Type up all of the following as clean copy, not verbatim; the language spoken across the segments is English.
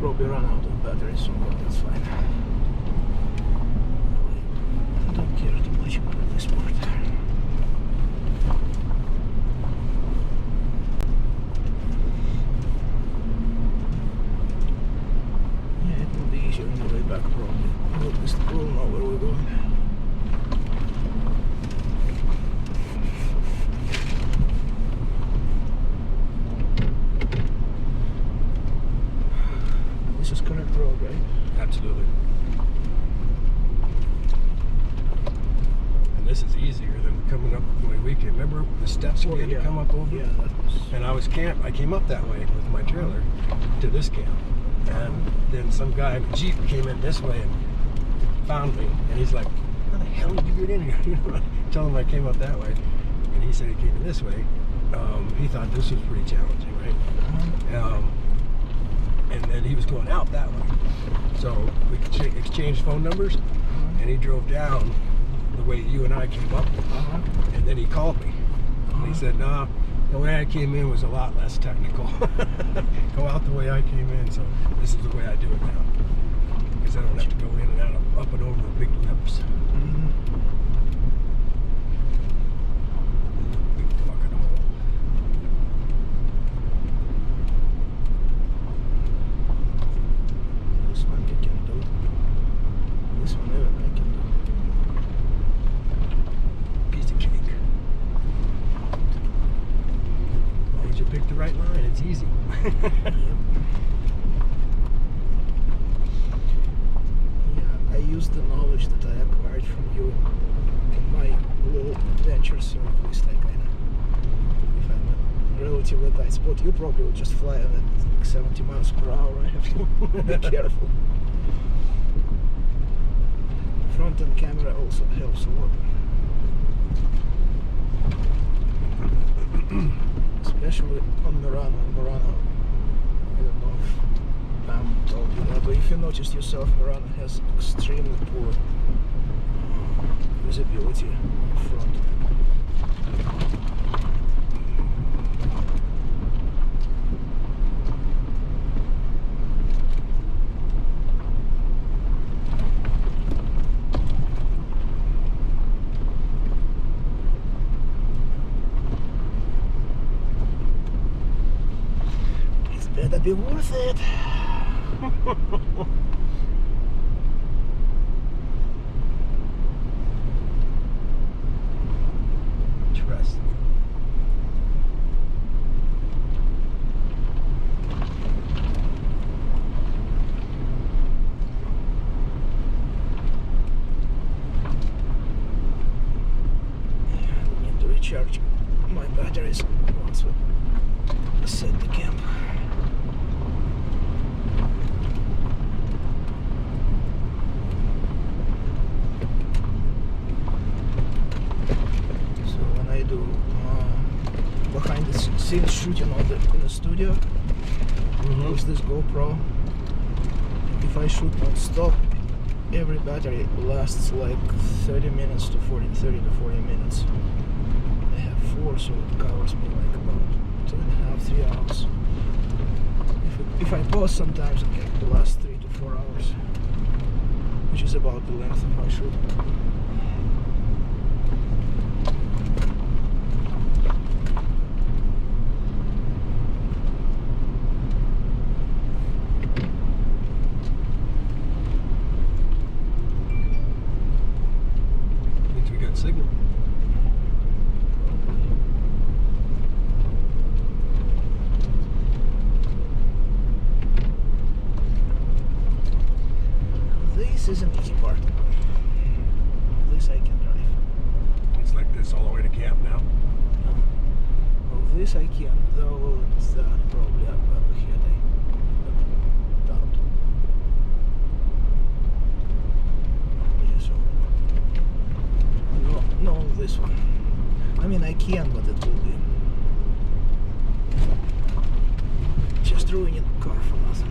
probably run out of battery soon, but that's fine. I don't care too much about this part. Yeah, it will be easier on the way back probably. We'll know where we're going. This is correct road, right? Absolutely. And this is easier than coming up the way we came. Remember the steps we had to come up over? Yeah, that was... And I came up that way with my trailer to this camp. And then some guy in a Jeep came in this way and found me. And he's like, how the hell did you get in here? You know, tell him I came up that way. And he said he came in this way. He thought this was pretty challenging, right? And then he was going out that way. So we exchanged phone numbers, and he drove down the way you and I came up, and then he called me. And he said, nah, the way I came in was a lot less technical. Go out the way I came in, so this is the way I do it now. Because I don't have to go in and out of up and over big lips. Big fucking hole. This one I can do. This one I can do. Piece of cake. As long as you pick the right line, it's easy. Yeah, I use the knowledge that I acquired from you in my little adventures, so at least I kind of, if I'm a relatively tight spot, you probably will just fly on it like 70 miles per hour. I have to be careful. Front end camera also helps a lot. Especially on Murano. I don't know if Pam told you that, but if you noticed yourself, Murano has extremely poor visibility in front. Better be worth it. Trust me. I need to recharge my batteries once we set the camp. Behind the scenes shooting in the studio with this GoPro. If I shoot non-stop, every battery lasts like 30 to 40 minutes. I have 4, so it covers me like about 2.5 to 3 hours. If I pause sometimes, it can last 3 to 4 hours, which is about the length of my shoot. Signal. This is an easy part. This I can drive. It's like this all the way to camp now. Well, this I can, though it's probably up here. I doubt. Yeah, so no, this one. I mean, I can, but it will be just ruining the car for nothing.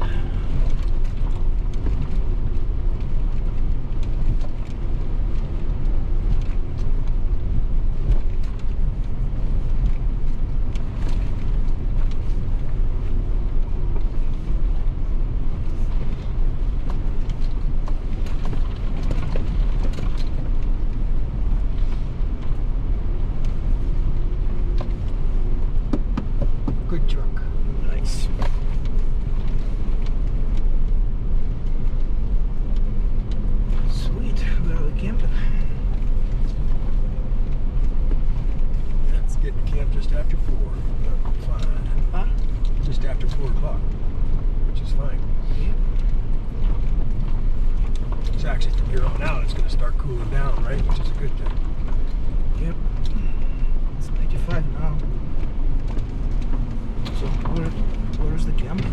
big truck. Nice. Sweet. Where are we camping? Let's get to camp just after 4. Fine. Huh? Just after 4 o'clock, which is fine. Yeah. It's actually from here on out, it's going to start cooling down, right? Which is a good thing. Yep. It's 95 now. So where's the camp?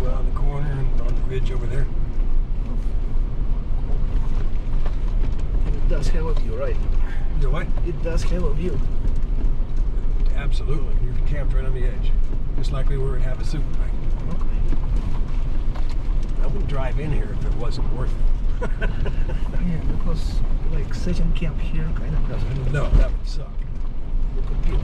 Around the corner and on the ridge over there. And it does have a view, right? You know what? It does have a view. Absolutely. You're camped right on the edge. Just like we were at Havasu. Okay. I wouldn't drive in here if it wasn't worth it. Yeah, because like setting camp here kind of doesn't. No, that would suck. Look at you.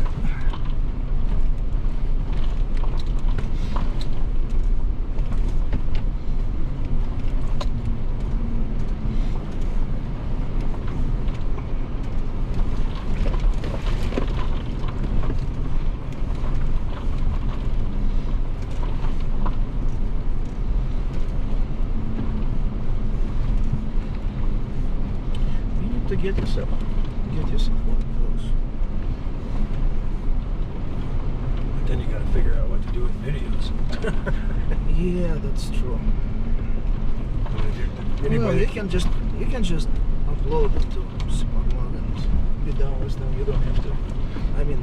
To get yourself one of those. But then you got to figure out what to do with videos. Yeah, that's true. Well, Anybody, you can just upload it to Smugmug and be done with them. You don't have to. I mean,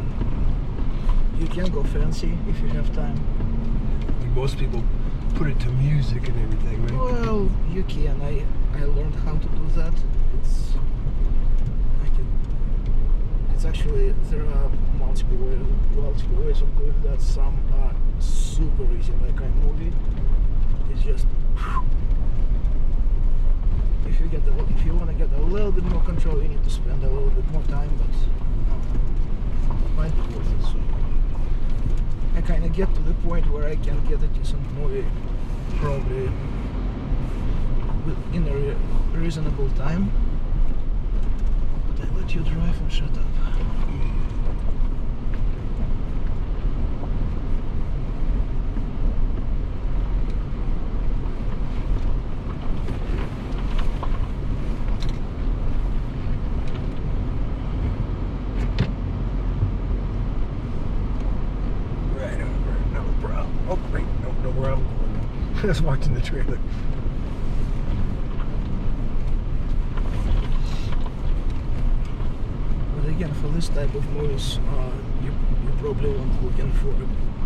you can go fancy if you have time. most people put it to music and everything, right? Well, you can. I learned how to do that. It's actually, there are multiple ways of doing that. Some are super easy, like iMovie. It's just if you want to get a little bit more control, you need to spend a little bit more time, but might be worth it. So I kind of get to the point where I can get a decent movie probably in a reasonable time. But I let you drive and shut up. I was watching the trailer. But again, for this type of movies, you probably won't looking for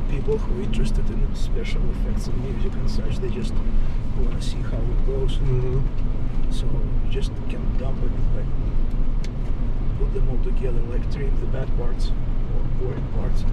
people who are interested in special effects and music and such. They just want to see how it goes. Mm-hmm. So you just can dump it, like put them all together, like trim the bad parts or boring parts, and